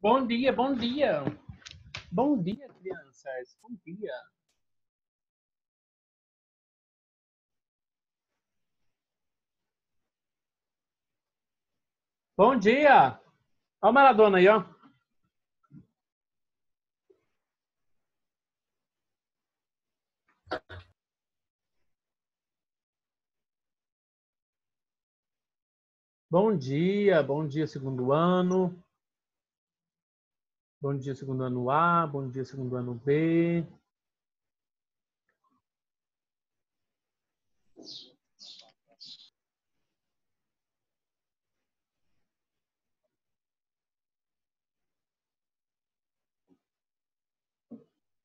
Bom dia, bom dia. Bom dia, crianças. Bom dia. Bom dia. Olha o Maradona aí, ó. Bom dia, segundo ano. Bom dia, segundo ano A. Bom dia, segundo ano B.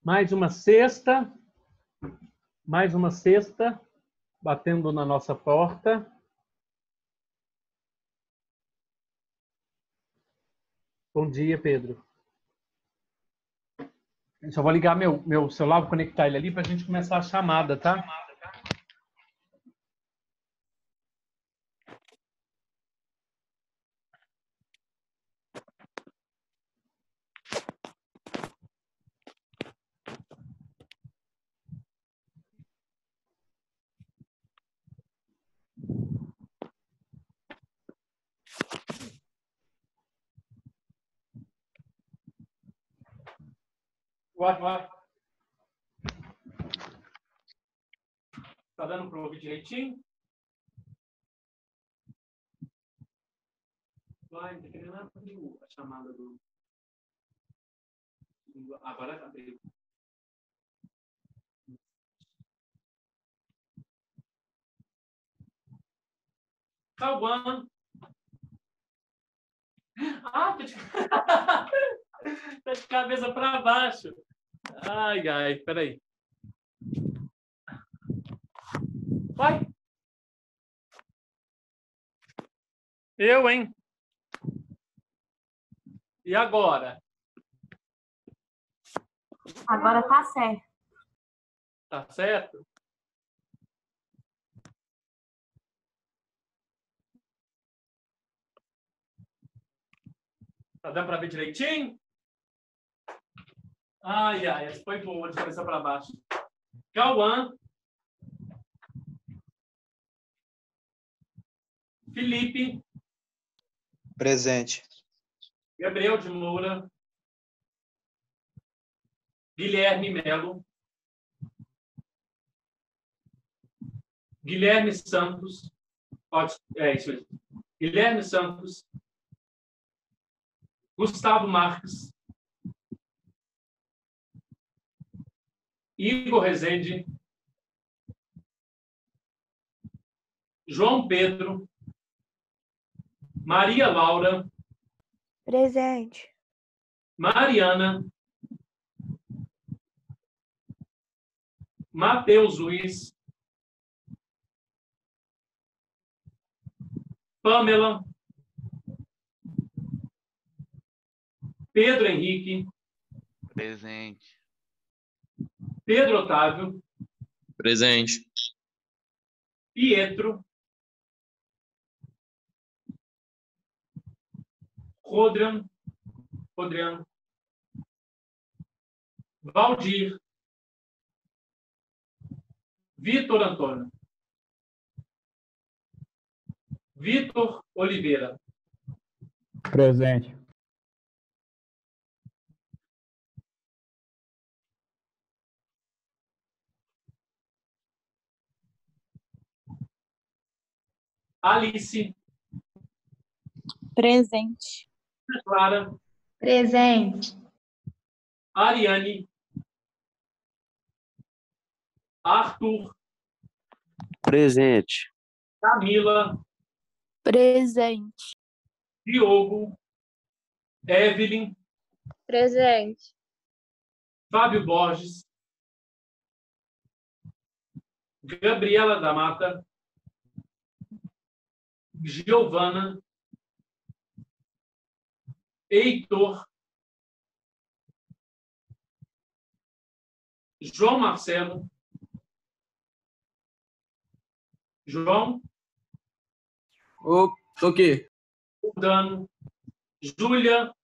Mais uma sexta. Mais uma sexta. Batendo na nossa porta. Bom dia, Pedro. Eu só vou ligar meu celular, vou conectar ele ali para a gente começar a chamada, tá? Vai. Tá dando para ouvir direitinho? Vai, tá querendo abrir a chamada do. Agora abriu. Cauã. Ah, tá de cabeça para baixo. Ai, peraí. Vai. Eu, hein? E agora? Agora tá certo. Tá certo? Tá dando para ver direitinho? Essa foi boa, de cabeça para baixo. Cauã. Felipe. Presente. Gabriel de Moura. Guilherme Melo. Guilherme Santos. É isso mesmo. Guilherme Santos. Gustavo Marques. Igor Rezende. João Pedro. Maria Laura. Presente. Mariana. Matheus Luiz. Pamela. Pedro Henrique. Presente. Pedro Otávio. Presente. Pietro. Rodrian. Valdir. Vitor Antônio. Vitor Oliveira. Presente. Alice. Presente. Clara. Presente. Ariane. Arthur. Presente. Camila. Presente. Diogo. Evelyn. Presente. Fábio Borges. Gabriela da Mata. Giovana. Heitor. João Marcelo. João. Ô, tô aqui. Dano. Júlia.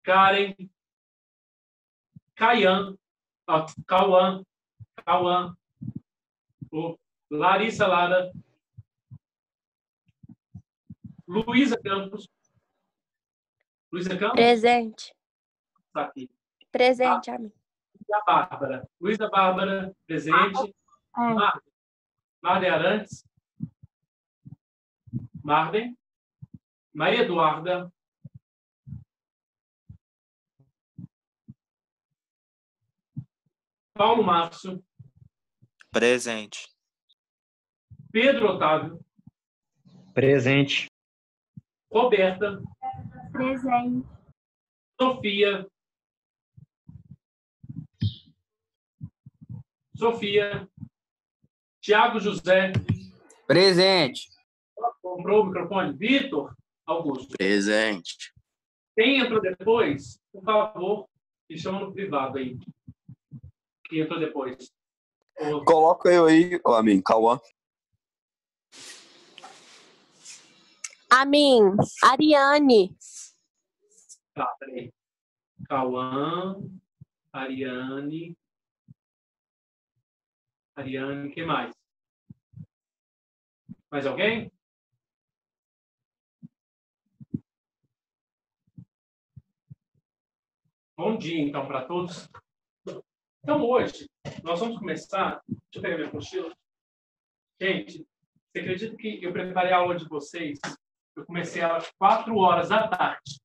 Karen, Cauã, Larissa Lara, Luísa Campos. Luísa Campos? Presente. Está aqui. Presente, amigo. E a Bárbara. Luísa Bárbara, presente. Marden Arantes. Marden. Maria Eduarda. Paulo Márcio. Presente. Pedro Otávio. Presente. Roberta. Presente. Sofia. Tiago José. Presente. Comprou o microfone? Vitor Augusto. Presente. Quem entrou depois, por favor, me chama no privado aí. Quem entrou depois? Coloca eu aí, amigo, Cauã. Amin, Ariane. Tá, peraí. Cauã, Ariane, quem mais? Mais alguém? Bom dia, então, para todos. Então, hoje, nós vamos começar... Deixa eu pegar minha mochila. Gente, você acredita que eu preparei a aula de vocês? Eu comecei às 4 horas da tarde.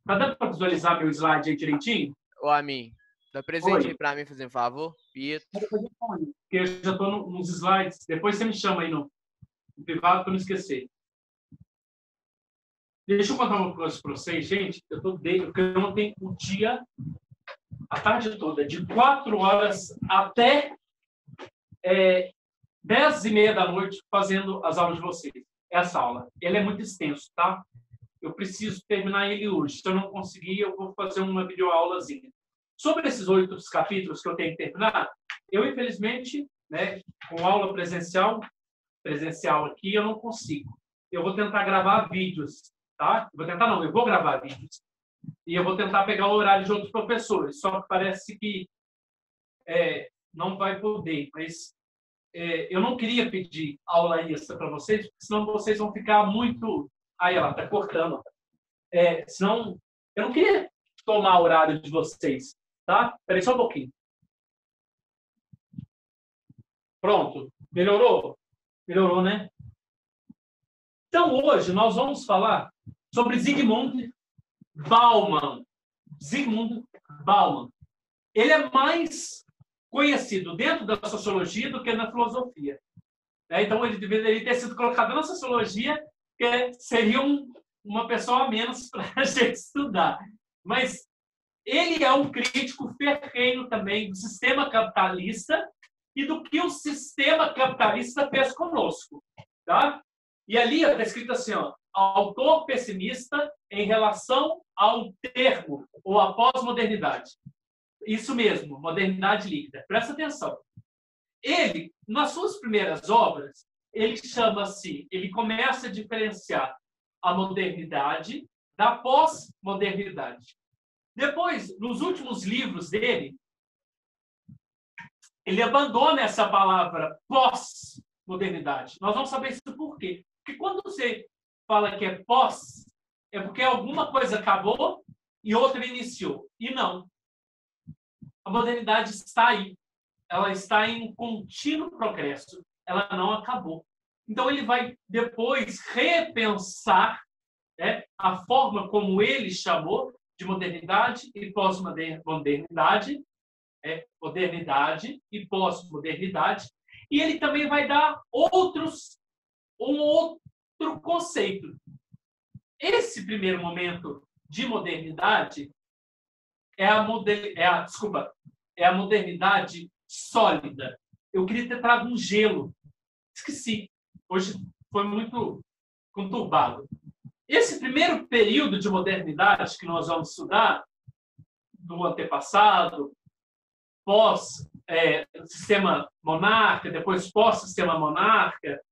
Tá dando para visualizar meu slide aí direitinho? Ô, Amin, dá presente Oi. aí pra mim, fazer um favor? Pietro. Porque eu já estou nos slides. Depois você me chama aí no privado para não esquecer. Deixa eu contar uma coisa para vocês, gente. Eu porque ontem o dia, a tarde toda, de 4 horas até 10h30 da noite, fazendo as aulas de vocês. Essa aula. Ele é muito extenso, tá? Eu preciso terminar ele hoje. Se eu não conseguir, eu vou fazer uma videoaulazinha. Sobre esses 8 capítulos que eu tenho que terminar, eu, infelizmente, né, com aula presencial aqui, eu não consigo. Eu vou tentar gravar vídeos, tá? Eu vou gravar vídeos. E eu vou tentar pegar o horário de outros professores. Só que parece que não vai poder. Mas eu não queria pedir aula extra para vocês, porque senão vocês vão ficar muito... Aí ela está cortando. Senão, eu não queria tomar o horário de vocês, tá? Espera aí só um pouquinho. Pronto. Melhorou? Melhorou, né? Então, hoje, nós vamos falar sobre Zygmunt Bauman. Zygmunt Bauman. Ele é mais conhecido dentro da sociologia do que na filosofia. Então, ele deveria ter sido colocado na sociologia, que seria uma pessoa a menos para a gente estudar. Mas ele é um crítico ferrenho também do sistema capitalista e do que o sistema capitalista fez conosco. Tá? E ali está escrito assim, ó, autor pessimista em relação ao termo ou à pós-modernidade. Isso mesmo, modernidade líquida. Presta atenção. Ele, nas suas primeiras obras, ele começa a diferenciar a modernidade da pós-modernidade. Depois, nos últimos livros dele, ele abandona essa palavra pós-modernidade. Nós vamos saber isso por quê. Porque quando você fala que é pós, é porque alguma coisa acabou e outra iniciou. E não. A modernidade está aí. Ela está em contínuo progresso. Ela não acabou. Então, ele vai depois repensar, né, a forma como ele chamou de modernidade e pós-modernidade, modernidade e pós-modernidade, e ele também vai dar um outro conceito. Esse primeiro momento de modernidade é a modernidade sólida. Eu queria ter trago um gelo. Esqueci. Hoje foi muito conturbado. Esse primeiro período de modernidade que nós vamos estudar, do antepassado, pós-sistema monarca, depois pós-sistema monarca,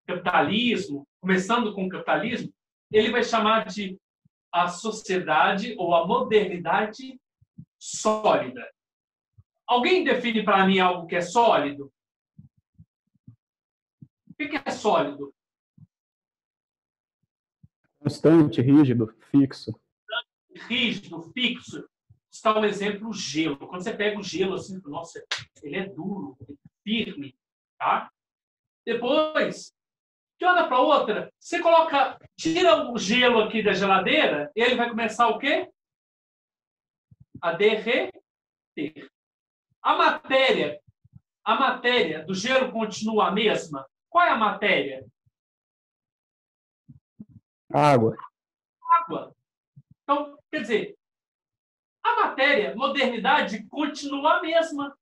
capitalismo, começando com o capitalismo, ele vai chamar de a sociedade ou a modernidade sólida. Alguém define para mim algo que é sólido? O que é sólido? Constante, rígido, fixo. Rígido, fixo. Está um exemplo, o gelo. Quando você pega o gelo, assim, nossa, ele é duro, firme, tá? Depois, de uma hora para outra, você tira o gelo aqui da geladeira, e ele vai começar o quê? A derreter. A matéria do gelo continua a mesma. Qual é a matéria? Água. Água. Então, quer dizer, a matéria, modernidade, continua a mesma.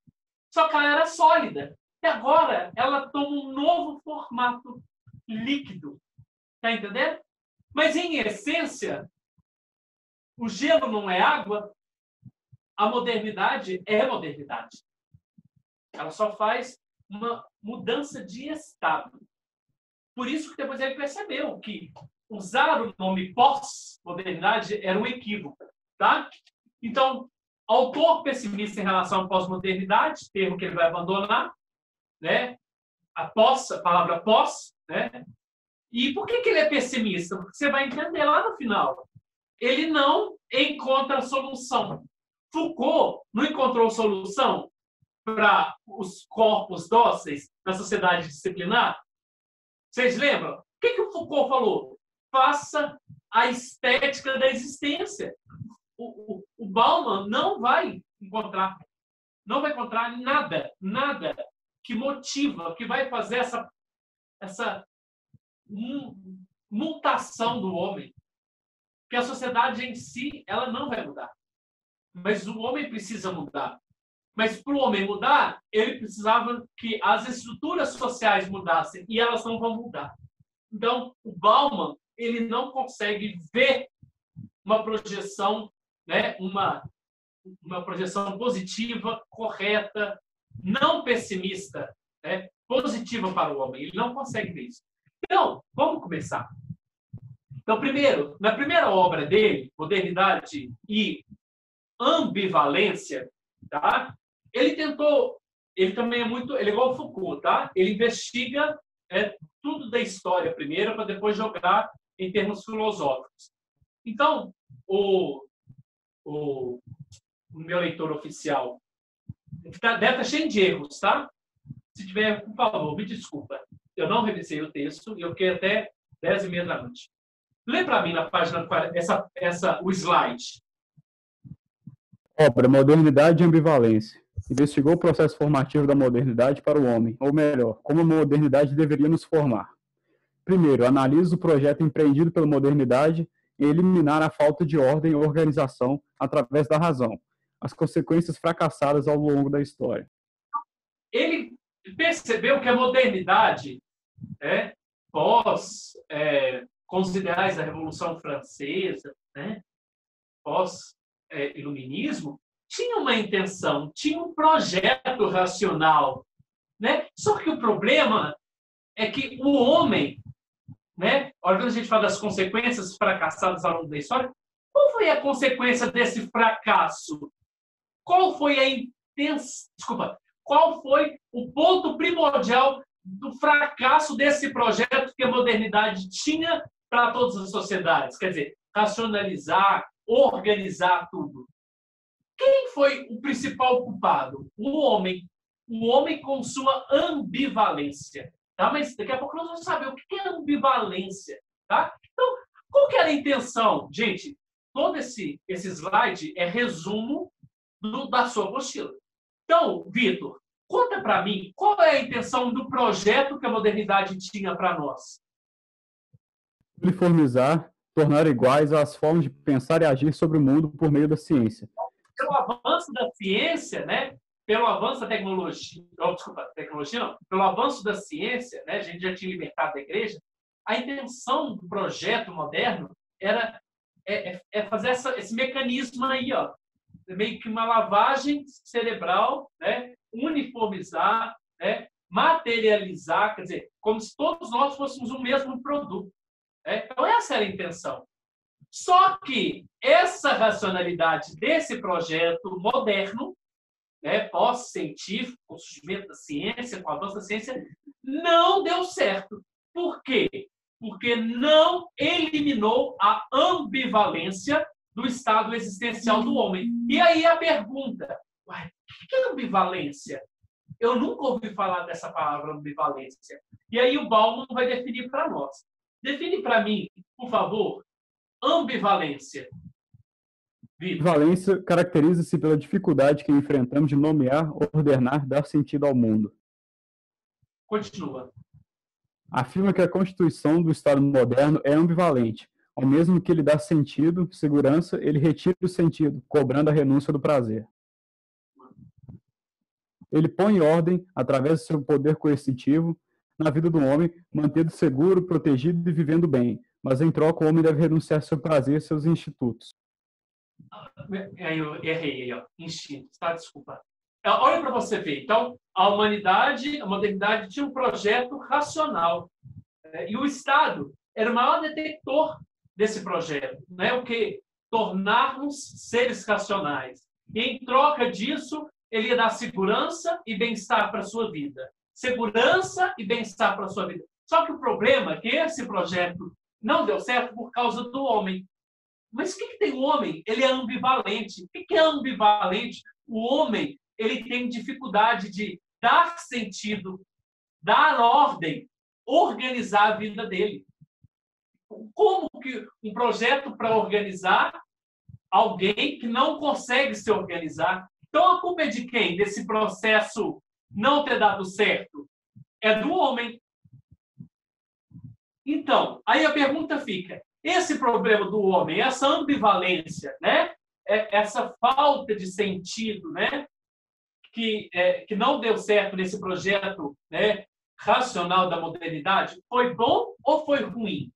Só que ela era sólida. E agora ela toma um novo formato líquido. Está entendendo? Mas, em essência, o gelo não é água, a modernidade é modernidade. Ela só faz uma mudança de estado. Por isso que depois ele percebeu que usar o nome pós-modernidade era um equívoco. Tá? Então, autor pessimista em relação à pós-modernidade, termo que ele vai abandonar, né? A palavra pós, né? E por que ele é pessimista? Porque você vai entender lá no final. Ele não encontra solução. Foucault não encontrou solução para os corpos dóceis na sociedade disciplinar? Vocês lembram? O que o Foucault falou? Faça a estética da existência. O Bauman não vai encontrar nada que motiva, que vai fazer essa mutação do homem. Que a sociedade em si, ela não vai mudar. Mas o homem precisa mudar. Mas para o homem mudar, ele precisava que as estruturas sociais mudassem, e elas não vão mudar. Então, o Bauman, ele não consegue ver uma projeção, né, uma projeção positiva, correta, não pessimista, né, positiva para o homem. Ele não consegue ver isso. Então, vamos começar. Então, primeiro, na primeira obra dele, Modernidade e Ambivalência, tá? Ele também ele é igual ao Foucault, tá? Ele investiga tudo da história primeiro, para depois jogar em termos filosóficos. Então, o meu leitor oficial deve estar cheio de erros, tá? Se tiver, por favor, me desculpa. Eu não revisei o texto e eu fiquei até 10h30 da noite. Lê para mim na página o slide. Obra Modernidade e Ambivalência. Investigou o processo formativo da modernidade para o homem, ou melhor, como a modernidade deveria nos formar. Primeiro, analisa o projeto empreendido pela modernidade em eliminar a falta de ordem e organização através da razão, as consequências fracassadas ao longo da história. Ele percebeu que a modernidade, com os ideais da Revolução Francesa, pós-iluminismo, tinha uma intenção, tinha um projeto racional. Só que o problema é que o homem, olha, quando a gente fala das consequências fracassadas ao longo da história, qual foi a consequência desse fracasso? Qual foi a intenção? Desculpa. Qual foi o ponto primordial do fracasso desse projeto que a modernidade tinha para todas as sociedades? Quer dizer, racionalizar, organizar tudo. Quem foi o principal culpado? O homem. O homem com sua ambivalência. Tá? Mas daqui a pouco nós vamos saber o que é ambivalência. Tá? Então, qual que era a intenção? Gente, todo esse slide é resumo da sua apostila. Então, Vitor, conta para mim qual é a intenção do projeto que a modernidade tinha para nós. Uniformizar, tornar iguais as formas de pensar e agir sobre o mundo por meio da ciência. Pelo avanço da ciência, pelo avanço da tecnologia, pelo avanço da ciência, a gente já tinha libertado da igreja, a intenção do projeto moderno era fazer esse mecanismo aí, ó, meio que uma lavagem cerebral, uniformizar, materializar, quer dizer, como se todos nós fôssemos o mesmo produto. Então, essa era a intenção. Só que essa racionalidade desse projeto moderno, né, pós-científico, com o surgimento da ciência, com o avanço da ciência, não deu certo. Por quê? Porque não eliminou a ambivalência do estado existencial do homem. E aí a pergunta, o que é ambivalência? Eu nunca ouvi falar dessa palavra ambivalência. E aí o Bauman vai definir para nós. Define para mim, por favor, ambivalência. Vitor. Ambivalência caracteriza-se pela dificuldade que enfrentamos de nomear, ordenar, dar sentido ao mundo. Continua. Afirma que a constituição do Estado moderno é ambivalente. Ao mesmo que ele dá sentido, segurança, ele retira o sentido, cobrando a renúncia do prazer. Ele põe ordem, através do seu poder coercitivo, na vida do homem, mantendo seguro, protegido e vivendo bem. Mas, em troca, o homem deve renunciar ao seu prazer e seus institutos. Eu errei aí, ó. Instintos, tá? Desculpa. Olha para você ver. Então, a humanidade, a modernidade tinha um projeto racional. E o Estado era o maior detector desse projeto. Né? O que? Tornar-nos seres racionais. E, em troca disso, ele ia dar segurança e bem-estar para a sua vida. Segurança e bem-estar para a sua vida. Só que o problema é que esse projeto não deu certo por causa do homem. Mas o que tem o homem? Ele é ambivalente. O que é ambivalente? O homem, ele tem dificuldade de dar sentido, dar ordem, organizar a vida dele. Como que um projeto para organizar alguém que não consegue se organizar? Então, a culpa é de quem? Desse processo não ter dado certo? É do homem. Então, aí a pergunta fica, esse problema do homem, essa ambivalência, né? Essa falta de sentido, né? Que não deu certo nesse projeto, né, racional da modernidade, foi bom ou foi ruim?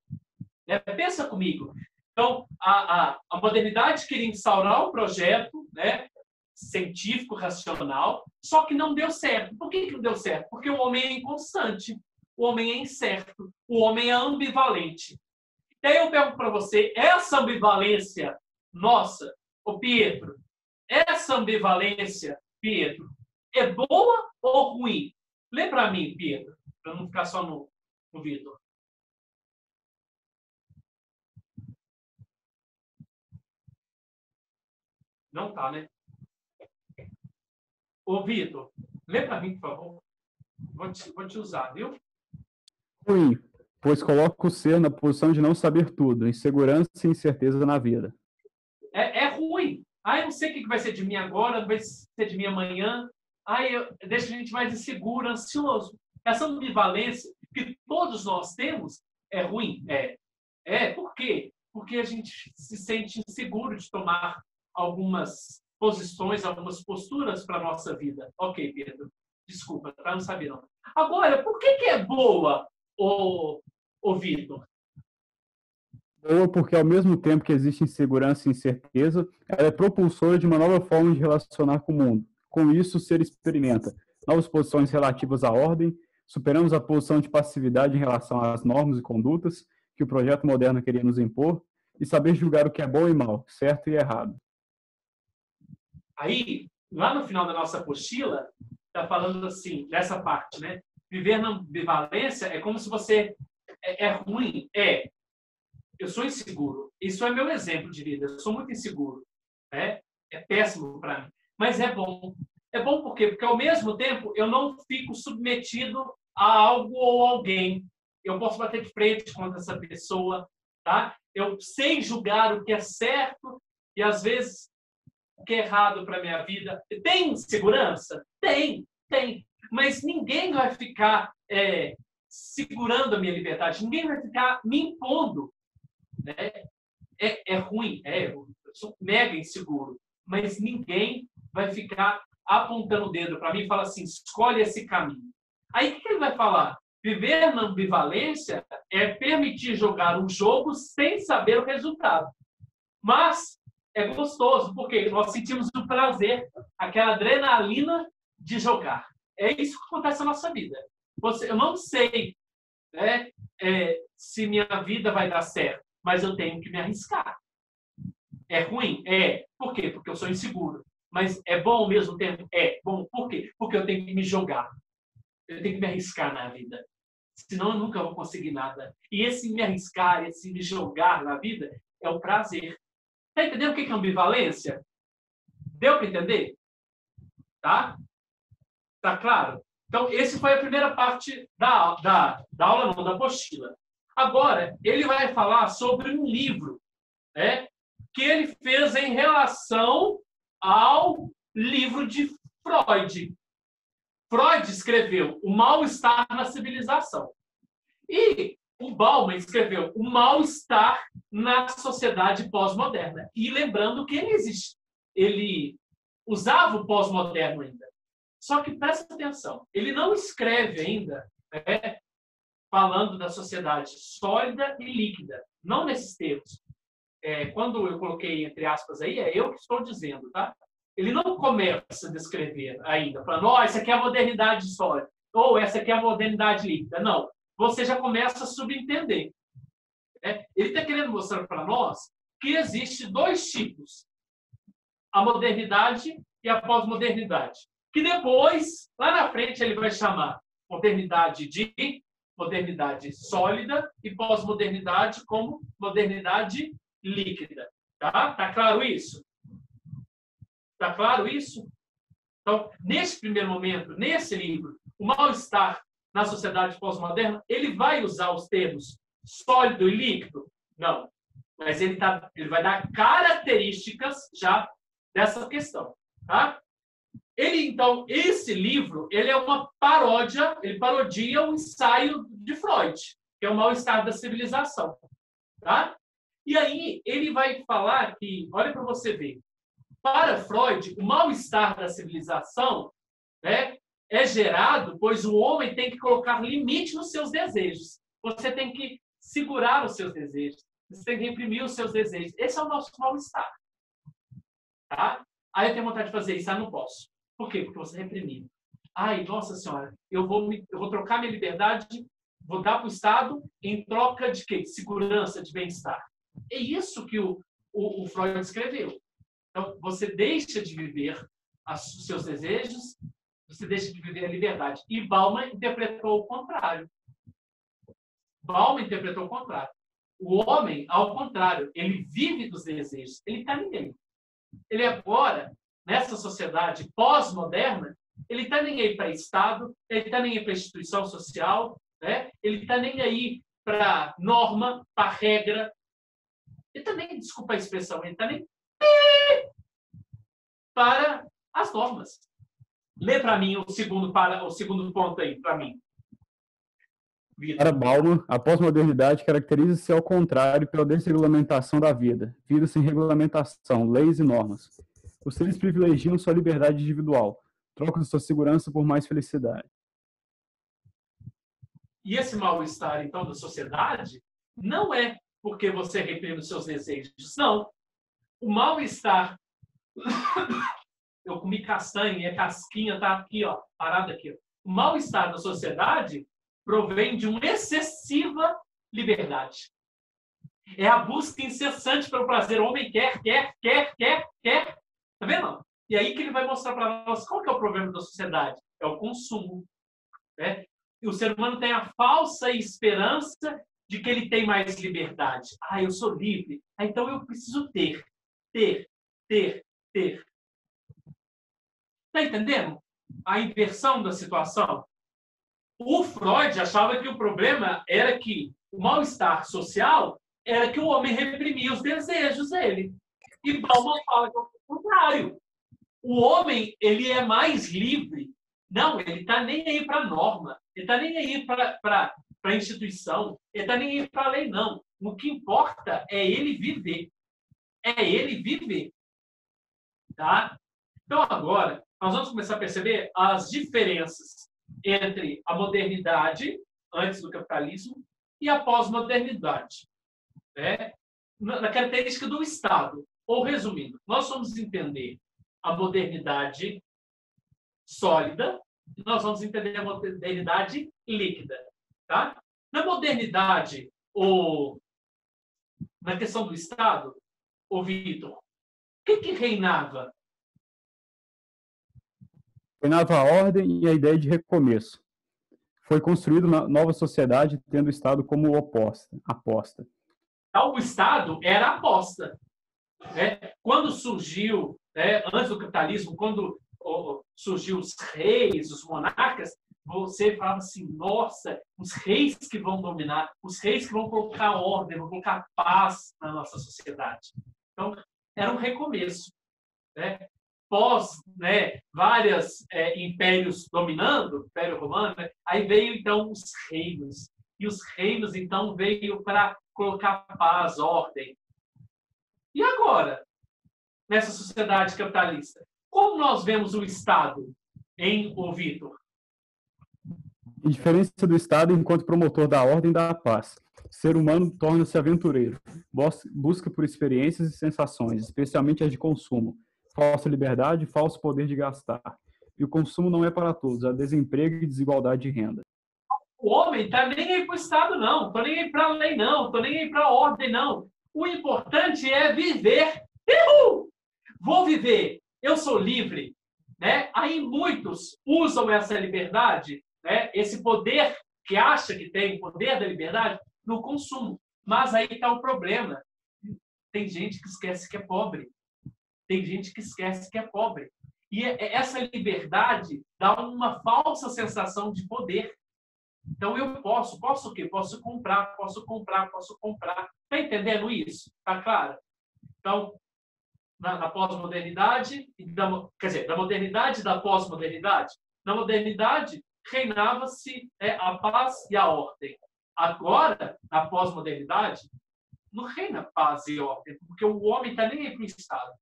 Pensa comigo. Então, a modernidade queria instaurar um projeto, né, científico, racional, só que não deu certo. Por que não deu certo? Porque o homem é inconstante, o homem é incerto, o homem é ambivalente. E aí eu pergunto para você, essa ambivalência nossa, ô Pietro, essa ambivalência, Pietro, é boa ou ruim? Lê para mim, Pietro, para não ficar só no Vitor. Não tá, né? Ô, Vitor, lê para mim, por favor. Vou te usar, viu? Ruim, pois coloca o ser na posição de não saber tudo, insegurança e incerteza na vida. É ruim. Eu não sei o que vai ser de mim agora, vai ser de mim amanhã. Deixa a gente mais inseguro, ansioso. Essa ambivalência que todos nós temos é ruim? Por quê? Porque a gente se sente inseguro de tomar algumas posições, algumas posturas para a nossa vida. Ok, Pedro. Desculpa, eu não sabia não. Agora, por que é boa, ô Vitor? Boa porque, ao mesmo tempo que existe insegurança e incerteza, ela é propulsora de uma nova forma de relacionar com o mundo. Com isso, o ser experimenta novas posições relativas à ordem, superamos a posição de passividade em relação às normas e condutas que o projeto moderno queria nos impor e saber julgar o que é bom e mal, certo e errado. Aí, lá no final da nossa apostila, está falando assim, dessa parte, né? Viver na ambivalência é como se você... É ruim? Eu sou inseguro. Isso é meu exemplo de vida. Eu sou muito inseguro. É péssimo para mim. Mas é bom. É bom por quê? Porque, ao mesmo tempo, eu não fico submetido a algo ou alguém. Eu posso bater de frente contra essa pessoa, tá? Eu sei julgar o que é certo e, às vezes, o que é errado para a minha vida. Tem segurança? Tem. Mas ninguém vai ficar segurando a minha liberdade. Ninguém vai ficar me impondo. Né? É ruim. Eu sou mega inseguro. Mas ninguém vai ficar apontando o dedo para mim e falar assim, escolhe esse caminho. Aí o que ele vai falar? Viver na ambivalência é permitir jogar um jogo sem saber o resultado. Mas é gostoso, porque nós sentimos o prazer, aquela adrenalina de jogar. É isso que acontece na nossa vida. Eu não sei, né, se minha vida vai dar certo, mas eu tenho que me arriscar. É ruim? É. Por quê? Porque eu sou inseguro. Mas é bom ao mesmo tempo? É. Bom, por quê? Porque eu tenho que me jogar. Eu tenho que me arriscar na vida. Senão eu nunca vou conseguir nada. E esse me arriscar, esse me jogar na vida, é o prazer. Está entendendo o que é ambivalência? Deu para entender? Tá? Tá claro? Então, essa foi a primeira parte da aula, não, da apostila. Agora, ele vai falar sobre um livro, né, que ele fez em relação ao livro de Freud. Freud escreveu O Mal-Estar na Civilização. E o Bauman escreveu O Mal-Estar na Sociedade Pós-Moderna. E lembrando que ele usava o pós-moderno ainda. Só que presta atenção, ele não escreve ainda, né, falando da sociedade sólida e líquida. Não nesses termos. Quando eu coloquei entre aspas aí, é eu que estou dizendo, tá? Ele não começa a descrever ainda, falando, essa aqui é a modernidade sólida, ou essa aqui é a modernidade líquida. Não. Você já começa a subentender. Ele está querendo mostrar para nós que existe dois tipos. A modernidade e a pós-modernidade. Que depois, lá na frente, ele vai chamar modernidade sólida e pós-modernidade como modernidade líquida. Tá claro isso? Tá claro isso? Então, nesse primeiro momento, nesse livro, O Mal-Estar na Sociedade Pós-Moderna, ele vai usar os termos sólido e líquido? Não. Mas ele vai dar características já dessa questão. Tá? Então, esse livro, ele é uma paródia, ele parodia o ensaio de Freud, que é o Mal-Estar da Civilização. Tá? E aí, ele vai falar que, olha para você ver, para Freud, o mal-estar da civilização, né, é gerado, pois o homem tem que colocar limite nos seus desejos. Você tem que segurar os seus desejos. Você tem que reprimir os seus desejos. Esse é o nosso mal-estar. Tá? Aí eu tenho vontade de fazer isso, não posso. Por quê? Porque você reprimiu. Ai, nossa senhora, eu vou trocar minha liberdade, vou dar para o Estado em troca de quê? De segurança, de bem-estar. É isso que o Freud escreveu. Então, você deixa de viver os seus desejos, você deixa de viver a liberdade. E Bauman interpretou o contrário. O homem, ao contrário, ele vive dos desejos, ele está nem aí. Ele agora, nessa sociedade pós-moderna, ele está nem aí para Estado, ele está nem aí para instituição social, né? Ele está nem aí para norma, para regra. Ele também, desculpa a expressão, ele está nem para as normas. Lê para mim o segundo ponto aí, para mim. Vitor. Para Bauman, a pós-modernidade caracteriza-se ao contrário pela desregulamentação da vida, vida sem regulamentação, leis e normas. Os seres privilegiam sua liberdade individual, trocam sua segurança por mais felicidade. E esse mal-estar, então, da sociedade não é porque você reprime os seus desejos, não. O mal-estar... Eu comi castanha e a casquinha está aqui, ó, parada aqui. O mal-estar da sociedade provém de uma excessiva liberdade. É a busca incessante pelo prazer. O homem quer. Tá vendo? E aí que ele vai mostrar para nós qual que é o problema da sociedade. É o consumo. Né? E o ser humano tem a falsa esperança de que ele tem mais liberdade. Eu sou livre. Então eu preciso ter. Está entendendo a inversão da situação? O Freud achava que o problema era que o mal-estar social era que o homem reprimia os desejos dele. E Bauman fala que é o contrário. O homem, ele é mais livre. Não, ele está nem aí para a norma. Ele está nem aí para a instituição. Ele está nem aí para a lei, não. O que importa é ele viver. Tá? Então, agora, nós vamos começar a perceber as diferenças entre a modernidade, antes do capitalismo, e a pós-modernidade. Né? Na característica do Estado. Ou, resumindo, nós vamos entender a modernidade sólida e nós vamos entender a modernidade líquida. Tá? Na modernidade, ou na questão do Estado, ô Vitor? O que reinava? Reinava a ordem e a ideia de recomeço. Foi construído uma nova sociedade, tendo o Estado como aposta. Então, o Estado era a aposta. Né? Quando surgiu, antes do capitalismo, quando surgiu os reis, os monarcas, você falava assim, nossa, os reis que vão dominar, os reis que vão colocar ordem, vão colocar paz na nossa sociedade. Então, era um recomeço. Né? Pós, vários impérios dominando, o Império Romano, aí veio, então, os reinos. E os reinos, então, veio para colocar paz, ordem. E agora, nessa sociedade capitalista, como nós vemos o Estado, ô Vitor? Em diferença do Estado enquanto promotor da ordem e da paz, o ser humano torna-se aventureiro, busca por experiências e sensações, especialmente as de consumo, falsa liberdade e falso poder de gastar. E o consumo não é para todos, há desemprego e desigualdade de renda. O homem está nem aí para o Estado, não. Estou nem aí para a lei, não. Estou nem aí para a ordem, não. O importante é viver. Vou viver. Eu sou livre. Né? Aí muitos usam essa liberdade, esse poder que acha que tem, o poder da liberdade, no consumo. Mas aí está o problema. Tem gente que esquece que é pobre. Tem gente que esquece que é pobre. E essa liberdade dá uma falsa sensação de poder. Então, eu posso o quê? Posso comprar. Está entendendo isso? Está claro? Então, na pós-modernidade, da modernidade e da pós-modernidade, na modernidade reinava-se a paz e a ordem. Agora, na pós-modernidade, não reina paz e ordem, porque o homem está nem aí para o Estado.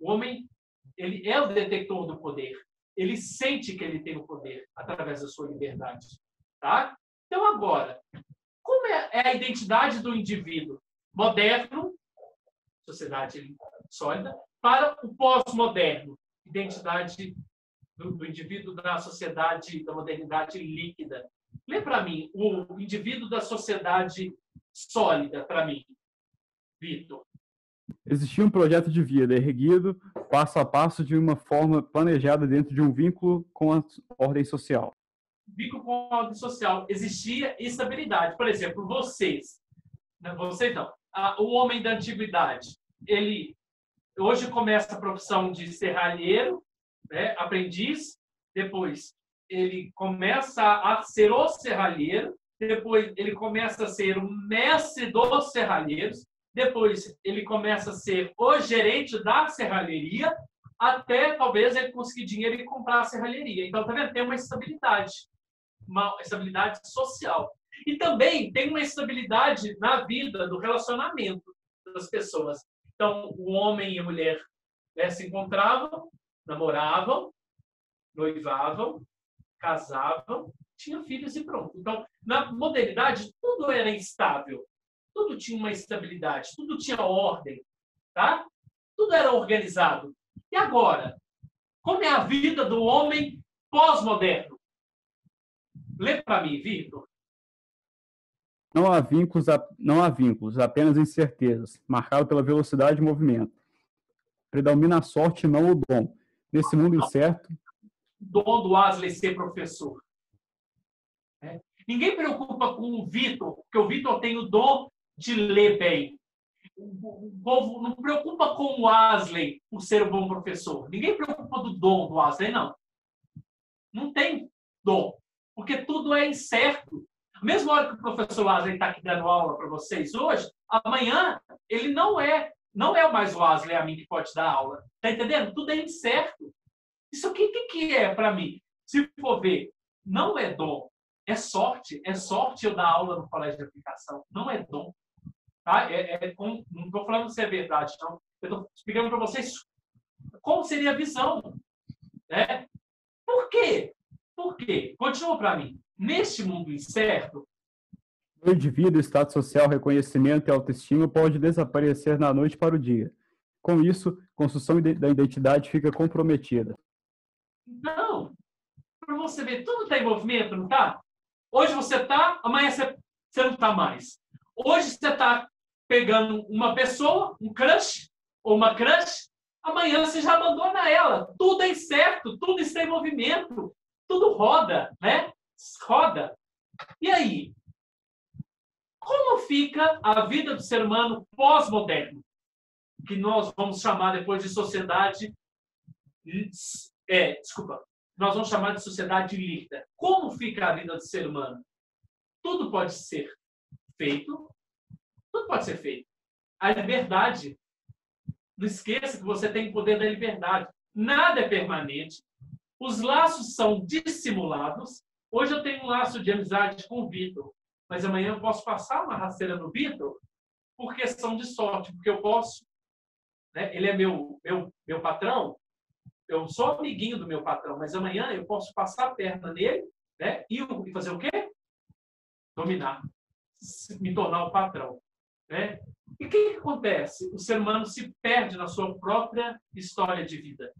O homem, ele é o detector do poder. Ele sente que ele tem o poder através da sua liberdade. Tá? Então, agora, como é a identidade do indivíduo moderno, sociedade sólida, para o pós-moderno, identidade do indivíduo da sociedade, da modernidade líquida? Lê para mim o indivíduo da sociedade sólida, para mim, Vitor. Existia um projeto de vida erguido, passo a passo, de uma forma planejada dentro de um vínculo com a ordem social. Vínculo com a ordem social. Existia estabilidade. Por exemplo, vocês não, o homem da antiguidade, ele hoje começa a profissão de serralheiro, aprendiz, depois ele começa a ser o serralheiro, depois ele começa a ser o mestre dos serralheiros, depois ele começa a ser o gerente da serralheria, até talvez ele conseguir dinheiro e comprar a serralheria. Então, tá vendo? Tem uma estabilidade social. E também tem uma estabilidade na vida, do relacionamento das pessoas. Então, o homem e a mulher se encontravam, namoravam, noivavam, casavam, tinham filhos e pronto. Então, na modernidade, tudo era instável. Tudo tinha uma estabilidade, tudo tinha ordem, tá? Tudo era organizado. E agora? Como é a vida do homem pós-moderno? Lê para mim, Vitor. Não há vínculos, apenas incertezas, marcado pela velocidade de movimento. Predomina a sorte e não o dom. Nesse mundo incerto... O dom do Wesley ser professor. Ninguém preocupa com o Vitor, porque o Vitor tem o dom de ler bem. O povo não preocupa com o Wesley por ser um bom professor. Ninguém preocupa do dom do Wesley, não. Não tem dom, porque tudo é incerto. A mesma hora que o professor Wesley está aqui dando aula para vocês hoje, amanhã ele não é mais o Wesley a mim que pode dar aula. Está entendendo? Tudo é incerto. Isso aqui, o que é para mim? Se for ver, não é dom, é sorte. É sorte eu dar aula no colégio de aplicação. Não é dom. Tá? Não estou falando se é verdade, não. Eu estou explicando para vocês como seria a visão. Né? Por quê? Por quê? Continua para mim. Neste mundo incerto, o indivíduo, status social, reconhecimento e autoestima pode desaparecer da noite para o dia. Com isso, a construção da identidade fica comprometida. Não. Para você ver, tudo está em movimento, não está? Hoje você está, amanhã você não está mais. Hoje você está pegando uma pessoa, um crush, ou uma crush, amanhã você já abandona ela. Tudo é incerto, tudo está em movimento, tudo roda, né? Roda. E aí? Como fica a vida do ser humano pós-moderno? Que nós vamos chamar depois de sociedade... Nós vamos chamar de sociedade líquida. Como fica a vida do ser humano? Tudo pode ser feito. Tudo pode ser feito. A liberdade. Não esqueça que você tem o poder da liberdade. Nada é permanente. Os laços são dissimulados. Hoje eu tenho um laço de amizade com o Vitor, mas amanhã eu posso passar uma rasteira no Vitor por questão de sorte, porque eu posso. Né? Ele é meu patrão. Eu sou amiguinho do meu patrão, mas amanhã eu posso passar a perna nele, né? E fazer o quê? Dominar. Me tornar o patrão. Né? E o que acontece? O ser humano se perde na sua própria história de vida.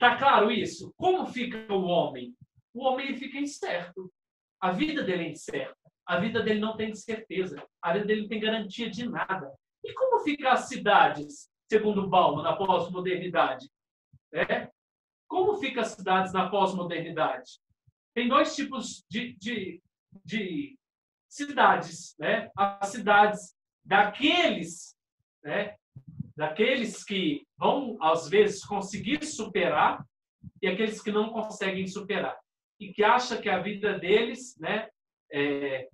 Tá claro isso? Como fica o homem? O homem ele fica incerto. A vida dele é incerta. A vida dele não tem certeza. A vida dele não tem garantia de nada. E como ficam as cidades, segundo Bauman, na pós-modernidade? Como ficam as cidades na pós-modernidade? Tem dois tipos de cidades. Né? As cidades daqueles que vão, às vezes, conseguir superar e aqueles que não conseguem superar. E que acham que a vida deles, né, é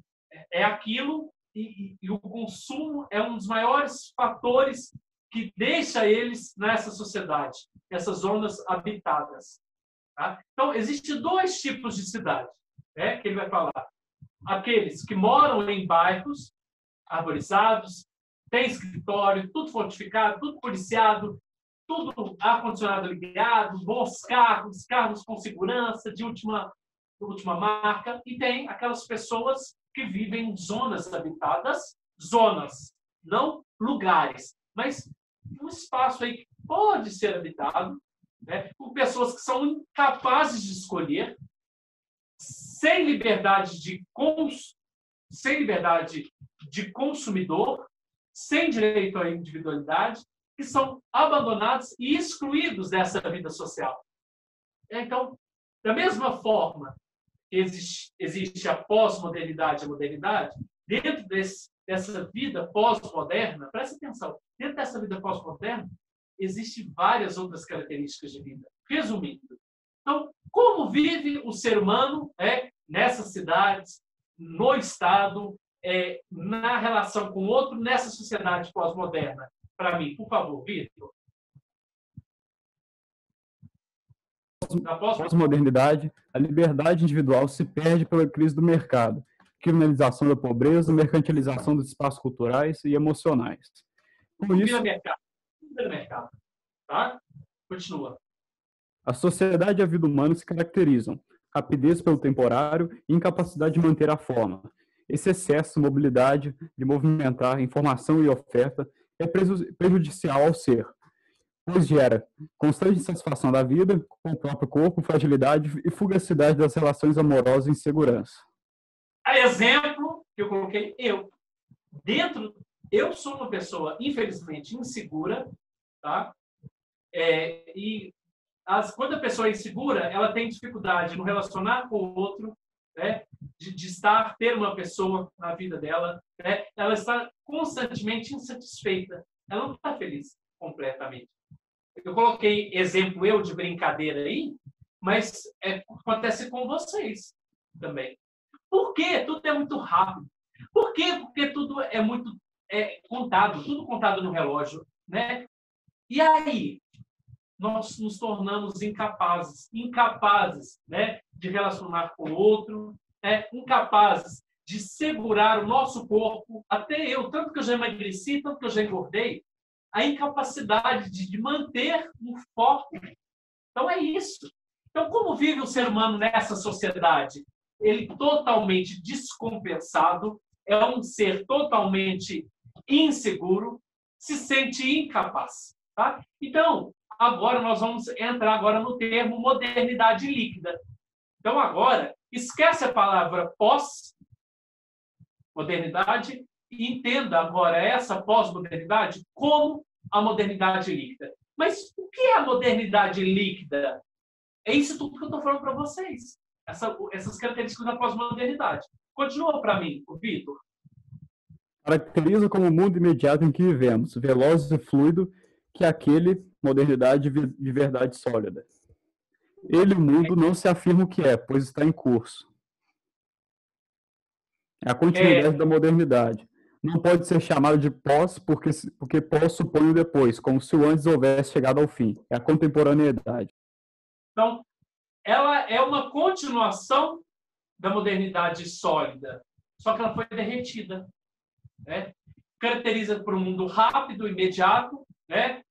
aquilo e o consumo é um dos maiores fatores que deixa eles nessa sociedade, essas zonas habitadas. Tá? Então, existem dois tipos de cidade, né, que ele vai falar. Aqueles que moram em bairros arborizados, tem escritório, tudo fortificado, tudo policiado, tudo ar-condicionado ligado, bons carros, carros com segurança, de última marca, e tem aquelas pessoas que vivem em zonas habitadas, zonas, não lugares, mas um espaço aí que pode ser habitado, né, por pessoas que são incapazes de escolher, sem liberdade de consumidor, sem direito à individualidade, que são abandonados e excluídos dessa vida social. Então, da mesma forma que existe a pós-modernidade e a modernidade, dentro dessa vida pós-moderna, presta atenção, dentro dessa vida pós-moderna, existem várias outras características de vida. Resumindo, então, como vive o ser humano nessas cidades, no Estado, na relação com o outro, nessa sociedade pós-moderna? Para mim, por favor, Vitor. Na pós-modernidade, a liberdade individual se perde pela crise do mercado, criminalização da pobreza, mercantilização dos espaços culturais e emocionais. Por isso, mercado. Tá? Continua. A sociedade e a vida humana se caracterizam rapidez pelo temporário e incapacidade de manter a forma. Esse excesso de mobilidade, de movimentar informação e oferta, é prejudicial ao ser, pois gera constante insatisfação da vida, com o próprio corpo, fragilidade e fugacidade das relações amorosas e insegurança. A exemplo que eu coloquei, eu sou uma pessoa, infelizmente, insegura, tá? Quando a pessoa é insegura, ela tem dificuldade no relacionar com o outro, né? de ter uma pessoa na vida dela, né? Ela está constantemente insatisfeita, ela não está feliz completamente. Eu coloquei exemplo de brincadeira aí, mas acontece com vocês também. Por quê? Tudo é muito rápido. Por quê? Porque tudo é muito contado, tudo contado no relógio, né? E aí, nós nos tornamos incapazes, né, de relacionar com o outro, incapazes de segurar o nosso corpo, até eu, tanto que eu já emagreci, tanto que eu já engordei, a incapacidade de manter um foco. Então, é isso. Então, como vive o ser humano nessa sociedade? Ele totalmente descompensado, é um ser totalmente inseguro, se sente incapaz. Tá? Então, agora nós vamos entrar agora no termo modernidade líquida. Então, agora, esquece a palavra pós-modernidade e entenda agora essa pós-modernidade como a modernidade líquida. Mas o que é a modernidade líquida? É isso tudo que eu estou falando para vocês. Essas características da pós-modernidade. Continua para mim, o Vitor. Caracteriza como o mundo imediato em que vivemos, veloz e fluido, que é aquele, modernidade de verdade sólida. Ele, o mundo, não se afirma o que é, pois está em curso. É a continuidade da modernidade. Não pode ser chamado de pós, porque pós supõe o depois, como se o antes houvesse chegado ao fim. É a contemporaneidade. Então, ela é uma continuação da modernidade sólida, só que ela foi derretida. Né? Caracteriza por um mundo rápido, imediato. Né?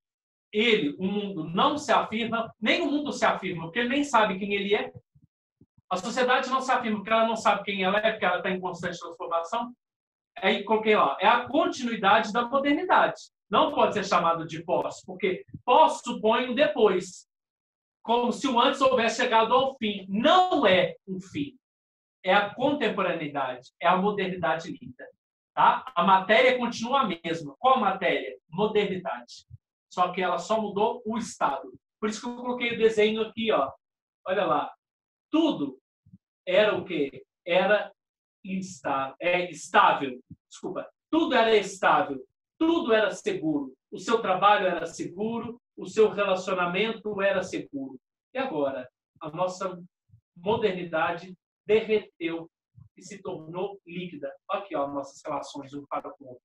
O mundo não se afirma, nem o mundo se afirma, porque ele nem sabe quem ele é. A sociedade não se afirma porque ela não sabe quem ela é, porque ela está em constante transformação. Aí coloquei lá, é a continuidade da modernidade. Não pode ser chamado de pós, porque pós supõe um depois, como se o antes houvesse chegado ao fim. Não é um fim. É a contemporaneidade, é a modernidade líquida. Tá? A matéria continua a mesma. Qual a matéria? Modernidade. Só que ela só mudou o estado. Por isso que eu coloquei o desenho aqui. Ó. Olha lá. Tudo era o quê? Era estável. Desculpa. Tudo era estável. Tudo era seguro. O seu trabalho era seguro. O seu relacionamento era seguro. E agora? A nossa modernidade derreteu e se tornou líquida. Aqui, ó, nossas relações um para o outro.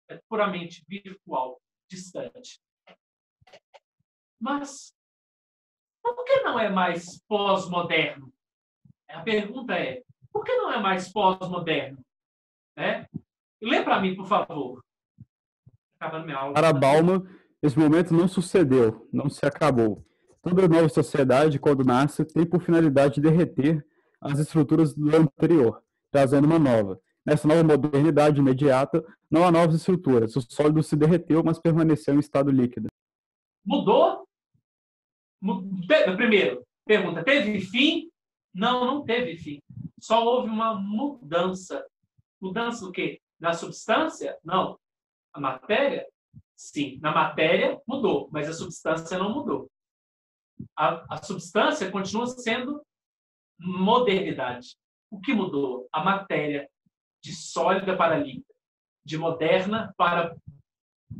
É puramente virtual, distante. Mas por que não é mais pós-moderno? A pergunta é, por que não é mais pós-moderno? Né? Lê para mim, por favor. Acabando minha aula. Para Bauman, esse momento não sucedeu, não se acabou. Toda nova sociedade, quando nasce, tem por finalidade derreter as estruturas do anterior, trazendo uma nova. Nessa nova modernidade imediata, não há novas estruturas. O sólido se derreteu, mas permaneceu em estado líquido. Mudou? Primeiro, pergunta, teve fim? Não, não teve fim. Só houve uma mudança. Mudança do quê? Da substância? Não. A matéria? Sim. Na matéria, mudou, mas a substância não mudou. A substância continua sendo modernidade. O que mudou? A matéria, de sólida para líquida, de moderna para,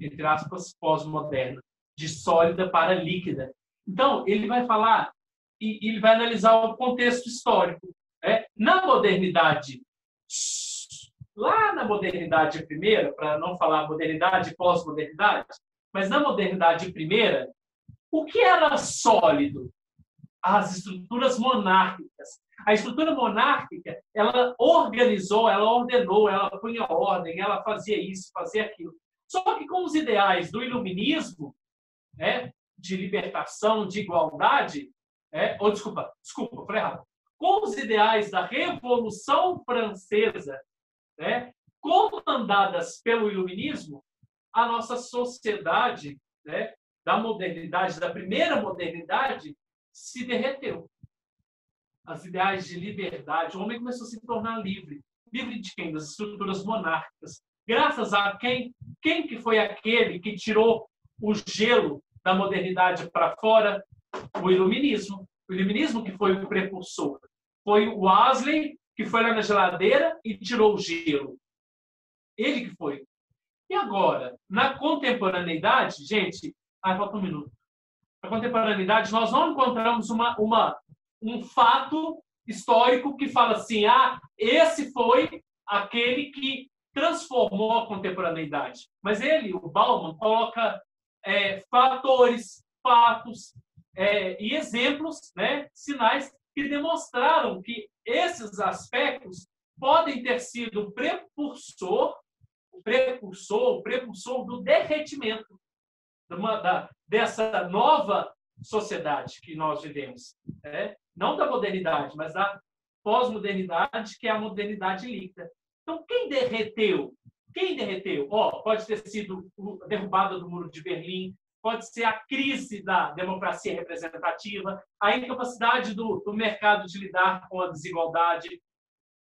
entre aspas, pós-moderna, de sólida para líquida. Então, ele vai falar e ele vai analisar o contexto histórico. Na modernidade, lá na modernidade primeira, para não falar modernidade e pós-modernidade, mas na modernidade primeira, o que era sólido? As estruturas monárquicas. A estrutura monárquica, ela organizou, ela ordenou, ela punha ordem, ela fazia isso, fazia aquilo. Só que com os ideais do iluminismo, de libertação, de igualdade, desculpa, falei errado. Com os ideais da Revolução Francesa, comandadas pelo iluminismo, a nossa sociedade, da modernidade, da primeira modernidade, se derreteu. As ideais de liberdade, o homem começou a se tornar livre. Livre de quem? Das estruturas monárquicas. Graças a quem? Quem que foi aquele que tirou o gelo da modernidade para fora? O iluminismo. O iluminismo que foi o precursor. Foi o Wesley que foi lá na geladeira e tirou o gelo. Ele que foi. E agora, na contemporaneidade, gente... falta um minuto. Na contemporaneidade, nós não encontramos um fato histórico que fala assim, esse foi aquele que transformou a contemporaneidade. Mas o Bauman, coloca fatores, fatos e exemplos, sinais que demonstraram que esses aspectos podem ter sido o precursor do derretimento dessa nova sociedade que nós vivemos. Não da modernidade, mas da pós-modernidade, que é a modernidade líquida. Então, quem derreteu? Pode ter sido a derrubada do Muro de Berlim, pode ser a crise da democracia representativa, a incapacidade do mercado de lidar com a desigualdade,